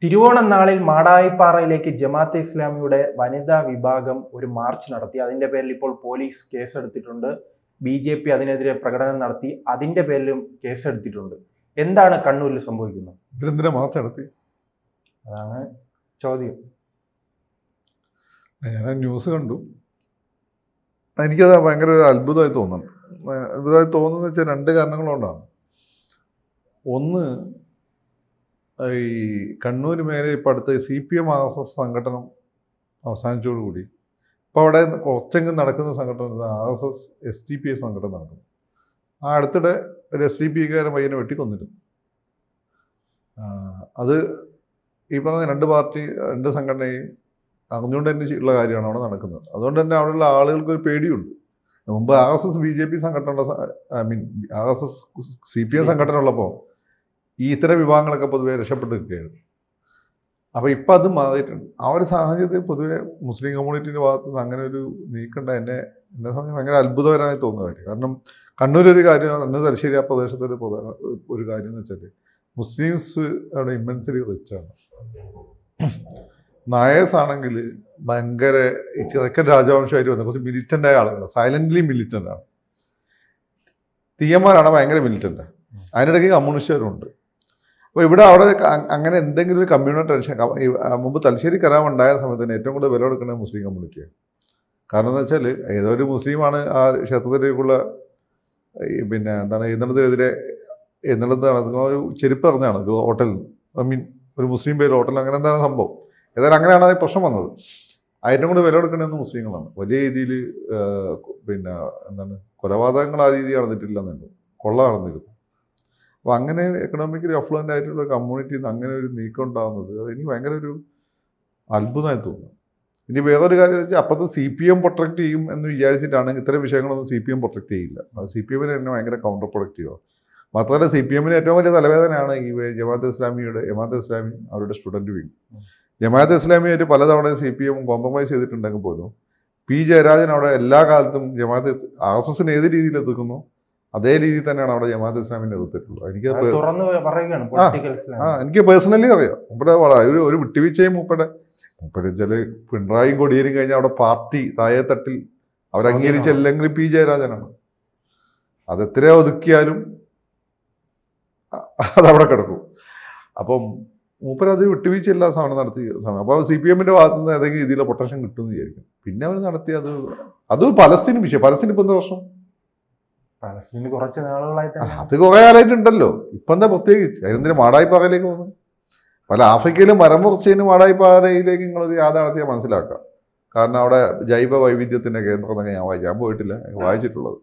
തിരുവോണം നാളിൽ മാടായിപ്പാറയിലേക്ക് ജമാഅത്തെ ഇസ്ലാമിയുടെ വനിതാ വിഭാഗം ഒരു മാർച്ച് നടത്തി. അതിന്റെ പേരിൽ ഇപ്പോൾ പോലീസ് കേസെടുത്തിട്ടുണ്ട്. BJP അതിനെതിരെ പ്രകടനം നടത്തി. അതിന്റെ പേരിലും കേസെടുത്തിട്ടുണ്ട്. എന്താണ് കണ്ണൂരിൽ സംഭവിക്കുന്നത്? ഇവരെന്തിനാ മാർച്ച് നടത്തി? അതാണ് ചോദ്യം. ഞാൻ ന്യൂസ് കണ്ടു. എനിക്കത് ഭയങ്കര ഒരു അത്ഭുതമായി തോന്നുന്നു. അത്ഭുതമായി തോന്നുന്നത് വെച്ചാൽ രണ്ട് കാരണങ്ങൾ കൊണ്ടാണ്. ഒന്ന്, ഈ കണ്ണൂർ മേഖല ഇപ്പം അടുത്ത് CPM RSS സംഘടന അവസാനിച്ചതോടുകൂടി ഇപ്പോൾ അവിടെ കുറച്ചെങ്കിലും നടക്കുന്ന സംഘടന RSS SDPI സംഘടന നടക്കുന്നു. ആ അടുത്തിടെ ഒരു SDPIക്കാരൻ പയ്യനെ വെട്ടിക്കൊന്നിരുന്നു. അത് ഈ പറഞ്ഞ രണ്ട് പാർട്ടി രണ്ട് സംഘടനയും അറിഞ്ഞുകൊണ്ട് തന്നെ ഉള്ള കാര്യമാണ് അവിടെ നടക്കുന്നത്. അതുകൊണ്ട് തന്നെ അവിടെയുള്ള ആളുകൾക്കൊരു പേടിയുണ്ട്. മുമ്പ് RSS BJP സംഘടന RSS CPM സംഘടന ഉള്ളപ്പോൾ ഈ ഇത്തരം വിഭാഗങ്ങളൊക്കെ പൊതുവെ രക്ഷപ്പെട്ട് നിൽക്കുകയായിരുന്നു. അപ്പോൾ ഇപ്പം അത് മാറിയിട്ടുണ്ട്. ആ ഒരു സാഹചര്യത്തിൽ പൊതുവെ മുസ്ലിം കമ്മ്യൂണിറ്റിൻ്റെ ഭാഗത്ത് നിന്ന് അങ്ങനെ ഒരു നീക്കണ്ട എന്നെ സംബന്ധിച്ച് ഭയങ്കര അത്ഭുതകരമായി തോന്നുന്ന കാര്യം. കാരണം കണ്ണൂരൊരു കാര്യം, കണ്ണൂർ തലശ്ശേരി ആ പ്രദേശത്തൊരു ഒരു കാര്യം എന്ന് വെച്ചാൽ മുസ്ലിംസ് അവിടെ ഇമ്മൻസിലി റിച്ചാണ്. നായേഴ്സ് ആണെങ്കിൽ ഭയങ്കര ചെറുക്കൻ രാജവംശമായിട്ട് വന്ന കുറച്ച് മിലിറ്റൻ്റായ ആളുകളാണ്. സൈലൻ്റ്ലി മിലിറ്റൻ്റ് ആണ്. തീയന്മാരാണ് ഭയങ്കര മിലിറ്റൻ്റ്. അതിനിടയ്ക്ക് കമ്മ്യൂണിസ്റ്റുകാരുണ്ട്. അപ്പോൾ ഇവിടെ അവിടെ അങ്ങനെ എന്തെങ്കിലും ഒരു കമ്മ്യൂണൽ ടെൻഷൻ മുമ്പ് തലശ്ശേരി കലാപം ഉണ്ടായ സമയത്ത് തന്നെ ഏറ്റവും കൂടുതൽ വില കൊടുക്കുന്നത് മുസ്ലിം കമ്മ്യൂണിറ്റിയാണ്. കാരണം എന്ന് വെച്ചാൽ ഏതോ ഒരു മുസ്ലിമാണ് ആ ക്ഷേത്രത്തിലേക്കുള്ള എഴുന്നള്ളത്തിനെതിരെ എഴുന്നള്ളത്ത് നടത്തുന്ന ഒരു ചെരുപ്പ് പറഞ്ഞാണ് ഒരു ഹോട്ടലിൽ ഒരു മുസ്ലിം പേര് ഹോട്ടലിൽ അങ്ങനെ എന്താണ് സംഭവം. ഏതായാലും അങ്ങനെയാണ് അത് പ്രശ്നം വന്നത്. ഏറ്റവും കൂടെ വില കൊടുക്കേണ്ടതെന്ന് മുസ്ലിങ്ങളാണ്. വലിയ രീതിയിൽ കൊലപാതകങ്ങൾ ആ രീതി നടന്നിട്ടില്ലെന്നുണ്ട്, കൊള്ള നടന്നിരുന്നു. അപ്പോൾ അങ്ങനെ എക്കണോമിക്കലി അഫ്ലുവൻ്റ് ആയിട്ടുള്ള കമ്മ്യൂണിറ്റിയിൽ നിന്ന് അങ്ങനെ ഒരു നീക്കം ഉണ്ടാകുന്നത് അത് എനിക്ക് ഭയങ്കര ഒരു അത്ഭുതമായി തോന്നുന്നു. ഇനി വേറൊരു കാര്യം വെച്ചാൽ അപ്പുറത്ത് CPM പ്രൊട്ടക്റ്റ് ചെയ്യും എന്ന് വിചാരിച്ചിട്ടാണെങ്കിൽ ഇത്തരം വിഷയങ്ങളൊന്നും CPM പ്രൊട്ടക്റ്റ് ചെയ്യില്ല. അത് CPMന് തന്നെ ഭയങ്കര കൗണ്ടർ പ്രൊഡക്റ്റീവാണ്. മാത്രമല്ല CPMന് ഏറ്റവും വലിയ തലവേദനയാണ് ഈ ജമാഅത്തെ ഇസ്ലാമി അവരുടെ സ്റ്റുഡൻറ്റ് വിങ്. ജമാഅത്തെ ഇസ്ലാമിയായിട്ട് പലതവണ CPM കോംപ്രമൈസ് ചെയ്തിട്ടുണ്ടെങ്കിൽ പോലും ജയരാജൻ അവിടെ എല്ലാ കാലത്തും ജമാഅത്തെ RSSനെ ഏത് രീതിയിൽ എത്തിക്കുന്നു അതേ രീതിയിൽ തന്നെയാണ് അവിടെ ജമാഅത്തെ ഇസ്ലാമിനെ എതിർത്തിട്ടുള്ളത്. എനിക്ക് പേഴ്സണലി അറിയാം. മൂപ്പടെ ഒരു വിട്ടുവീഴ്ചയും മൂപ്പടെ വെച്ചാൽ പിണറായിയും കൊടിയേരും കഴിഞ്ഞാൽ അവിടെ പാർട്ടി താഴെത്തട്ടിൽ അവരംഗീകരിച്ചല്ലെങ്കിൽ ജയരാജനാണ്. അതെത്ര ഒതുക്കിയാലും അതവിടെ കിടക്കും. അപ്പം മൂപ്പരത് വിട്ടുവീഴ്ച എല്ലാ സാധനം നടത്തി സമയം. അപ്പോൾ CPMൻ്റെ ഭാഗത്തു നിന്ന് ഏതെങ്കിലും രീതിയിലുള്ള പ്രൊട്ടക്ഷൻ കിട്ടുമെന്ന് വിചാരിക്കും. പിന്നെ അവർ നടത്തി അത് പലസ്തീൻ വിഷയം. പലസ്തീൻ ഇപ്പം എന്താ പ്രശ്നം? പലസ്തീനിൽ കുറച്ച് നാളുകളായി അത് കുറേ കാലമായിട്ടുണ്ടല്ലോ. ഇപ്പം എന്താ പ്രത്യേകിച്ച് അതിനെന്തിനും മാടായിപ്പാറയിലേക്ക് പോകുന്നത്? പല ആഫ്രിക്കയിലും മരം മുറിച്ചതിന് മാടായിപ്പാറയിലേക്ക് നിങ്ങളൊരു യാത്ര നടത്തിയാൽ മനസ്സിലാക്കാം. കാരണം അവിടെ ജൈവ വൈവിധ്യത്തിൻ്റെ കേന്ദ്രം എന്നൊക്കെ ഞാൻ പോയിട്ടില്ല, വായിച്ചിട്ടുള്ളത്.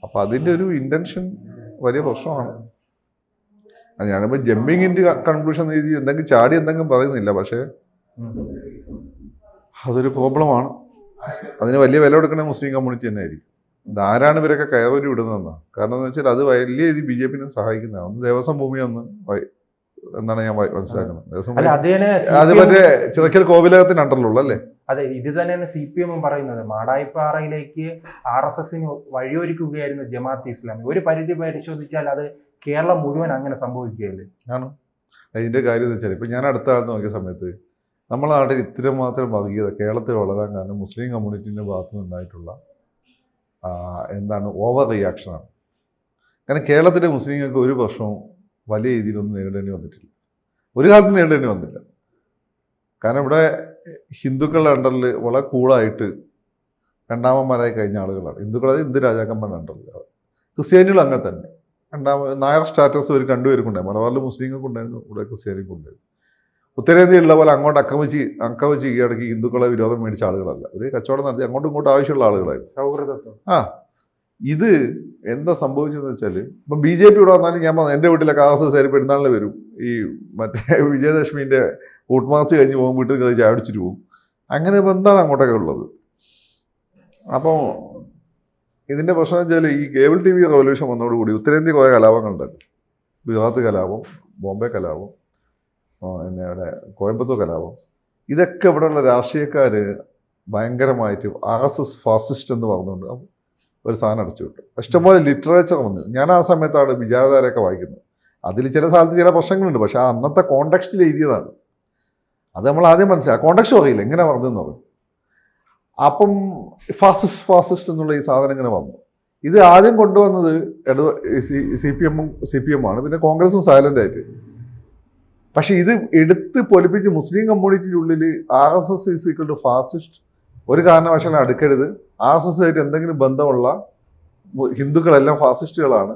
അപ്പം അതിൻ്റെ ഒരു ഇൻറ്റൻഷൻ വലിയ പ്രശ്നമാണ്. ഞാനിപ്പോൾ ജമ്പിങ് ഇൻ കൺക്ലൂഷൻ രീതി എന്തെങ്കിലും ചാടി എന്തെങ്കിലും പറയുന്നില്ല, പക്ഷേ അതൊരു പ്രോബ്ലമാണ്. അതിന് വലിയ വില കൊടുക്കുന്ന മുസ്ലിം കമ്മ്യൂണിറ്റി തന്നെ ആയിരിക്കും. ഇതാരാണ് ഇവരൊക്കെ കയറി വിടുന്നതെന്നാണ്. കാരണം എന്ന് വെച്ചാൽ അത് വലിയ രീതി BJPനെ സഹായിക്കുന്നതാണ്. ഒന്ന് ദേവസ്വം ഭൂമി എന്നാണ് ഞാൻ മനസ്സിലാക്കുന്നത്. അത് മറ്റേ ചിറക്കൽ കോവിലകത്തിന് അണ്ടറിലുള്ള അല്ലേ? അതെ, ഇത് തന്നെയാണ് CPM പറയുന്നത്. മാടായിപ്പാറയിലേക്ക് RSSന് വഴിയൊരുക്കുകയായിരുന്നു ജമാഅത്തെ ഇസ്ലാമി. ഒരു പരിധി പരിശോധിച്ചാൽ അത് കേരളം മുഴുവൻ അങ്ങനെ സംഭവിക്കുകയല്ലേ? ആണ് അതിൻ്റെ കാര്യം എന്ന് വെച്ചാൽ ഇപ്പം ഞാൻ അടുത്ത കാലത്ത് നോക്കിയ സമയത്ത് നമ്മളെ നാട്ടിൽ ഇത്രയും മാത്രം വർഗീയത കേരളത്തിൽ വളരാൻ കാരണം മുസ്ലിം കമ്മ്യൂണിറ്റീൻ്റെ ഭാഗത്തു നിന്നുണ്ടായിട്ടുള്ള ഓവർ റിയാക്ഷനാണ്. കാരണം കേരളത്തിലെ മുസ്ലിങ്ങൾക്ക് ഒരു പ്രശ്നവും വലിയ രീതിയിലൊന്നും നേരിടേണ്ടി വന്നിട്ടില്ല. ഒരു കാലത്ത് നേരിടേണ്ടി വന്നില്ല. കാരണം ഇവിടെ ഹിന്ദുക്കളുടെ അണ്ടറിൽ വളരെ കൂളായിട്ട് രണ്ടാമന്മാരായി കഴിഞ്ഞ ആളുകളാണ് ഹിന്ദുക്കളത്. ഹിന്ദു രാജാക്കന്മാരുടെ അണ്ടറിൽ ക്രിസ്ത്യാനികളും അങ്ങനെ തന്നെ നായർ സ്റ്റാറ്റസ് ഒരു രണ്ടുപേർക്കുണ്ടായി. മലബാറിൽ മുസ്ലിങ്ങൾക്കുണ്ടായിരുന്നു, ഇവിടെ ക്രിസ്ത്യാനിക്കുണ്ടായിരുന്നു. ഉത്തരേന്ത്യയിലുള്ള പോലെ അങ്ങോട്ട് അക്കമിച്ച് കീഴടക്കി ഹിന്ദുക്കളെ വിരോധം മേടിച്ച ആളുകളല്ല. ഒരു കച്ചവടം നടത്തി അങ്ങോട്ടും ഇങ്ങോട്ടും ആവശ്യമുള്ള ആളുകളായിരുന്നു. സൗഹൃദത്വം. ഇത് എന്താ സംഭവിച്ചതെന്ന് വെച്ചാൽ ഇപ്പം BJP ഇവിടെ വന്നാലും ഞാൻ എൻ്റെ വീട്ടിലൊക്കെ RSS പെരുന്നാളിന് വരും. ഈ മറ്റേ വിജയദശമീൻ്റെ വോട്ട് മാർച്ച് കഴിഞ്ഞ് പോകും, വീട്ടിൽ കയറി ചായ അടിച്ചിട്ട് പോകും. അങ്ങനെ ബന്ധമാണ് അങ്ങോട്ടൊക്കെ ഉള്ളത്. അപ്പോൾ ഇതിൻ്റെ പ്രശ്നം വെച്ചാൽ ഈ കേബിൾ TV റവല്യൂഷൻ വന്നതോടുകൂടി ഉത്തരേന്ത്യ കുറേ കലാപങ്ങളുണ്ടല്ലോ. ഗുജറാത്ത് കലാപം, ബോംബെ കലാപം, ഇവിടെ കോയമ്പത്തൂർ കലാപം. ഇതൊക്കെ ഇവിടെയുള്ള രാഷ്ട്രീയക്കാർ ഭയങ്കരമായിട്ട് RSS ഫാസിസ്റ്റ് എന്ന് പറഞ്ഞുകൊണ്ട് ഒരു സാധനം അടച്ചു വിട്ടു. ഇഷ്ടംപോലെ ലിറ്ററേച്ചർ വന്നു. ഞാൻ ആ സമയത്താണ് വിചാരധാരയൊക്കെ വായിക്കുന്നത്. അതിൽ ചില സ്ഥലത്ത് ചില പ്രശ്നങ്ങളുണ്ട്, പക്ഷെ ആ അന്നത്തെ കോണ്ടെക്സ്റ്റിൽ എഴുതിയതാണ്. അത് നമ്മൾ ആദ്യം മനസ്സിലാക്കുക. കോണ്ടെക്സ്റ്റ് പറയില്ല, എങ്ങനെ പറഞ്ഞെന്ന് പറയും. അപ്പം ഫാസിസ്റ്റ് എന്നുള്ള ഈ സാധനം ഇങ്ങനെ വന്നു. ഇത് ആദ്യം കൊണ്ടുവന്നത് സി പി എം ആണ്, പിന്നെ കോൺഗ്രസും സൈലന്റ് ആയിട്ട്. പക്ഷെ ഇത് എടുത്ത് പൊലിപ്പിച്ച് മുസ്ലിം കമ്മ്യൂണിറ്റിയുടെ ഉള്ളിൽ RSS is equal to fascist, ഒരു കാരണവശാലും അടുക്കരുത്, RSS ആയിട്ട് എന്തെങ്കിലും ബന്ധമുള്ള ഹിന്ദുക്കളെല്ലാം ഫാസിസ്റ്റുകളാണ്,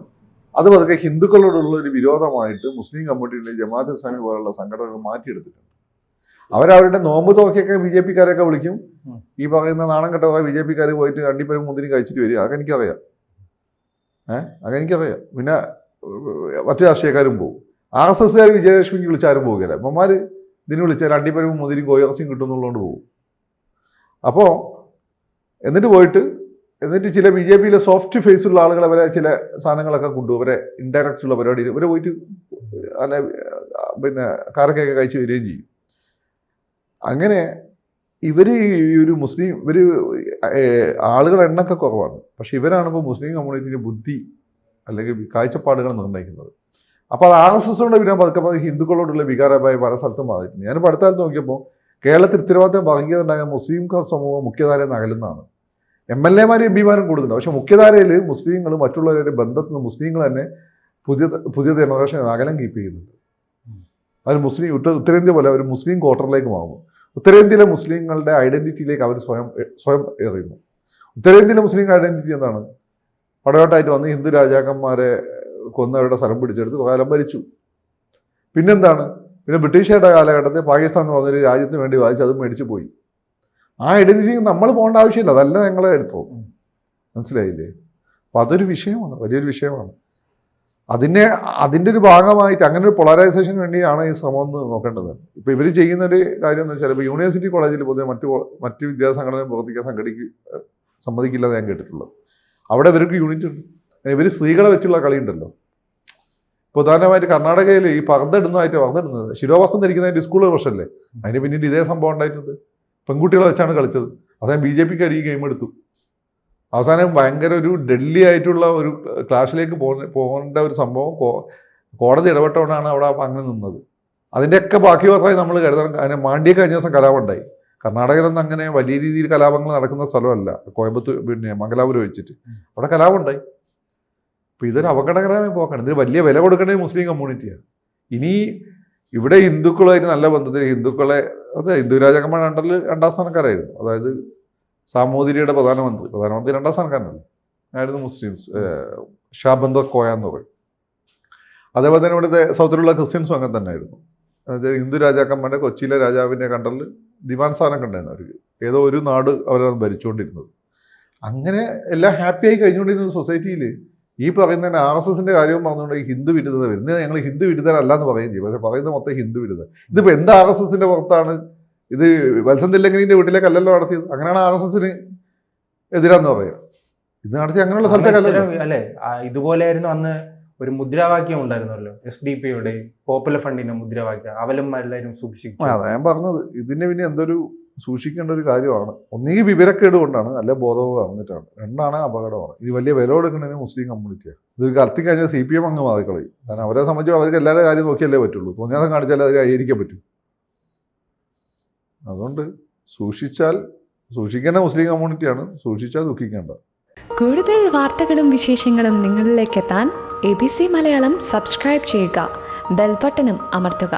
അത് പതുക്കെ ഹിന്ദുക്കളോടുള്ള ഒരു വിരോധമായിട്ട് മുസ്ലിം കമ്മ്യൂണിറ്റിയിലെ ജമാഅത്ത് ഇസ്ലാമി പോലുള്ള സംഘടനകൾ മാറ്റിയെടുത്തിട്ടുണ്ട്. അവരവരുടെ നോമ്പ് തോക്കിയൊക്കെ BJP കാരെയൊക്കെ വിളിക്കും. ഈ പറയുന്ന നാണം കെട്ട BJP കാർ പോയിട്ട് അണ്ടിപ്പരും മുന്തിരി കഴിച്ചിട്ട് വരിക. അതൊക്കെ എനിക്കറിയാം. പിന്നെ മറ്റു രാഷ്ട്രീയക്കാരും പോകും. RSSകാർ വിജയലക്ഷ്മിക്ക് വിളിച്ചാരും പോവുകയില്ല. അമ്മമാർ ഇതിന് വിളിച്ചാൽ അണ്ടിപ്പരും മുന്തിരി കോയർച്ചയും കിട്ടുന്നുള്ളതുകൊണ്ട് പോകും. അപ്പോൾ എന്നിട്ട് ചില BJPയിലെ സോഫ്റ്റ് ഫേസുള്ള ആളുകൾ അവരെ ചില സാധനങ്ങളൊക്കെ കൊണ്ടുപോകും. അവരെ ഇൻഡയറക്റ്റ് ഉള്ള പരിപാടിയിൽ ഇവരെ പോയിട്ട് പിന്നെ കാരക്കൊക്കെ കഴിച്ച് വരികയും ചെയ്യും. അങ്ങനെ ഇവർ ആളുകളുടെ എണ്ണമൊക്കെ കുറവാണ്, പക്ഷെ ഇവരാണ് ഇപ്പോൾ മുസ്ലിം കമ്മ്യൂണിറ്റിയുടെ ബുദ്ധി അല്ലെങ്കിൽ കാഴ്ചപ്പാടുകൾ നിർണ്ണയിക്കുന്നത്. അപ്പോൾ അത് RSS കൊണ്ട് പിന്നെ പതുക്കെ ഹിന്ദുക്കളോടുള്ള വികാരമായി പല സ്ഥലത്തും ബാധിക്കുന്നു. ഞാനിപ്പോൾ അടുത്ത കാലത്ത് നോക്കിയപ്പോൾ കേരളത്തിൽ ഉത്തരവാദിത്തം വർഗീയത ഉണ്ടാകാൻ മുസ്ലിം സമൂഹം മുഖ്യധാരയിൽ നിന്ന് അകലുന്നതാണ്. MLA-മാരും MP-മാരും കൂടുതലുണ്ട്, പക്ഷെ മുഖ്യധാരയിൽ മുസ്ലിങ്ങൾ മറ്റുള്ളവരുടെ ബന്ധത്തിൽ നിന്ന് മുസ്ലിങ്ങൾ തന്നെ പുതിയ ജനറേഷൻ അകലം കീപ്പ് ചെയ്യുന്നുണ്ട്. അവർ മുസ്ലിം ഉത്തരേന്ത്യ പോലെ ഒരു മുസ്ലിം ക്വാർട്ടറിലേക്ക് മാറുന്നു. ഉത്തരേന്ത്യയിലെ മുസ്ലിങ്ങളുടെ ഐഡന്റിറ്റിയിലേക്ക് അവർ സ്വയം എറിയുന്നു. ഉത്തരേന്ത്യയിലെ മുസ്ലിം ഐഡന്റിറ്റി എന്താണ്? പടയോട്ടായിട്ട് വന്ന് ഹിന്ദു രാജാക്കന്മാരെ കൊന്നവരുടെ സ്ഥലം പിടിച്ചെടുത്ത് കാലം ഭരിച്ചു. പിന്നെന്താണ്? പിന്നെ ബ്രിട്ടീഷുകാരുടെ കാലഘട്ടത്തിൽ പാകിസ്ഥാൻ എന്ന് പറഞ്ഞൊരു രാജ്യത്തിന് വേണ്ടി വായിച്ച് അതും മേടിച്ചു പോയി. ആ ഐഡന്റിറ്റി നമ്മൾ പോകേണ്ട ആവശ്യമില്ല, അതല്ല ഞങ്ങളെ എടുത്തോ. മനസ്സിലായില്ലേ? അപ്പം അതൊരു വിഷയമാണ്, വലിയൊരു വിഷയമാണ്. അതിൻ്റെ ഒരു ഭാഗമായിട്ട് അങ്ങനെ ഒരു പൊളറൈസേഷന് വേണ്ടിയാണ് ഈ ശ്രമം എന്ന് നോക്കേണ്ടത്. ഇപ്പോൾ ഇവർ ചെയ്യുന്നൊരു കാര്യം എന്ന് വെച്ചാൽ, ഇപ്പോൾ യൂണിവേഴ്സിറ്റി കോളേജിൽ പൊതുവെ മറ്റ് വിദ്യാസംഘടന പ്രവർത്തിക്കാൻ സമ്മതിക്കില്ലെന്ന് ഞാൻ കേട്ടിട്ടുള്ളത്. അവിടെ ഇവർക്ക് യൂണിറ്റ് ഉണ്ട്. ഇവർ സ്ത്രീകളെ വെച്ചുള്ള കളി ഉണ്ടല്ലോ. ഇപ്പോൾ ഉദാഹരണമായിട്ട് കർണാടകയിൽ ഈ പർദ്ദ ഇടുന്നത് ശിരോവസ്ത്രം ധരിക്കുന്നതിൻ്റെ സ്കൂളുകൾ പ്രശ്നമല്ലേ, അതിന് പിന്നീട് ഇതേ സംഭവം ഉണ്ടായിട്ടുണ്ട്. പെൺകുട്ടികളെ വെച്ചാണ് കളിച്ചത്. അവസാനം BJPക്കാർ ഈ ഗെയിം എടുത്തു. അവസാനം ഭയങ്കര ഒരു ഡെഡ്ലി ആയിട്ടുള്ള ഒരു ക്ലാഷിലേക്ക് പോകേണ്ട ഒരു സംഭവം കോടതി ഇടപെട്ടുകൊണ്ടാണ് അവിടെ അങ്ങനെ നിന്നത്. അതിൻ്റെയൊക്കെ ബാക്കി വർഷമായി നമ്മൾ കരുതണം. അതിന് മാണ്ഡ്യക്ക് കഴിഞ്ഞ ദിവസം കലാപം ഉണ്ടായി. കർണാടകയിലൊന്നും അങ്ങനെ വലിയ രീതിയിൽ കലാപങ്ങൾ നടക്കുന്ന സ്ഥലമല്ല, കോയമ്പത്തൂർ പിന്നെ മംഗലാപുരം വെച്ചിട്ട് അവിടെ കലാപം ഉണ്ടായി. അപ്പോൾ ഇതൊരു അപകടകരമായ പോക്കാണ്. ഇതിന് വലിയ വില കൊടുക്കേണ്ടത് മുസ്ലിം കമ്മ്യൂണിറ്റിയാണ്. ഇനി ഇവിടെ ഹിന്ദുക്കളുമായിട്ട് നല്ല ബന്ധത്തിൽ ഹിന്ദു രാജാക്കന്മാർ അണ്ടറിൽ 2ാം സ്ഥാനക്കാരായിരുന്നു. അതായത് സാമൂതിരിയുടെ പ്രധാനമന്ത്രി 2ാം സ്ഥാനക്കാരനല്ലേ ആയിരുന്നു മുസ്ലിംസ്, ഷാബന്ദർ കോയ എന്ന് പറയും. അതേപോലെ തന്നെ ഇവിടുത്തെ സൗത്തിലുള്ള ക്രിസ്ത്യൻസും അങ്ങനെ തന്നെ ആയിരുന്നു. അതായത് ഹിന്ദു രാജാക്കന്മാരുടെ കൊച്ചിയിലെ രാജാവിൻ്റെ കണ്ടറിൽ ദിവാൻ സ്ഥാനമൊക്കെ ഉണ്ടായിരുന്നു അവർക്ക്. ഏതോ ഒരു നാട് അവരത് ഭരിച്ചുകൊണ്ടിരുന്നത്. അങ്ങനെ എല്ലാം ഹാപ്പിയായി കഴിഞ്ഞുകൊണ്ടിരുന്ന സൊസൈറ്റിയിൽ ഈ പറയുന്ന RSSന്റെ കാര്യവും പറഞ്ഞുകൊണ്ട് ഈ ഹിന്ദു വിരുദ്ധത വരുന്നത്. ഞങ്ങൾ ഹിന്ദു വിരുദ്ധരല്ല എന്ന് പറയുകയും ചെയ്യും, പക്ഷെ പറയുന്നത് മൊത്തം ഹിന്ദു വിരുദ്ധ. ഇതിപ്പോൾ എന്താ RSSന്റെ പുറത്താണ്? ഇത് വത്സൻ തില്ലങ്കരീൻ്റെ വീട്ടിലേക്കല്ലല്ലോ നടത്തിയത്. അങ്ങനെയാണ് RSSന് എതിരാന്ന് പറയുക. ഇത് നടത്തി അങ്ങനെയുള്ള സ്ഥലത്തേക്കല്ലോ അല്ലേ? ഇതുപോലെയായിരുന്നു അന്ന് ഒരു മുദ്രാവാക്യം ഉണ്ടായിരുന്നല്ലോ, SDP-യുടെ പോപ്പുലർ ഫണ്ടിന്റെ മുദ്രാവാക്യം, അവലും എല്ലാവരും സൂക്ഷിക്കും. അതാ ഞാൻ പറഞ്ഞത്. ഇതിന് പിന്നെ എന്തൊരു സൂക്ഷിക്കേണ്ട ഒരു കാര്യമാണ്. ഒന്നുകിൽ വിവരക്കേട് കൊണ്ടാണ്, അല്ലെ ബോധവും വന്നിട്ടാണ്. രണ്ടാണ് അപകടമാണ്. ഇത് വലിയ വില കൊടുക്കുന്നതിന് മുസ്ലിം കമ്മ്യൂണിറ്റിയാണ്. ഇത് കത്തി കഴിഞ്ഞാൽ CPM അങ്ങ് മാറിക്കളയും. കാരണം അവരെ സംബന്ധിച്ച് അവർക്ക് എല്ലാവരുടെ കാര്യം നോക്കിയല്ലേ പറ്റുള്ളൂ. തോന്നിയാസം കാണിച്ചാൽ അത് കൈകരിക്കാൻ പറ്റും. അതുകൊണ്ട് സൂക്ഷിക്കേണ്ട മുസ്ലിം കമ്മ്യൂണിറ്റിയാണ്. സൂക്ഷിച്ചാൽ ദുഃഖിക്കേണ്ട. കൂടുതൽ വാർത്തകളും വിശേഷങ്ങളും നിങ്ങളിലേക്ക് എത്താൻ ABC മലയാളം സബ്സ്ക്രൈബ് ചെയ്യുക, ബെൽ ബട്ടണും അമർത്തുക.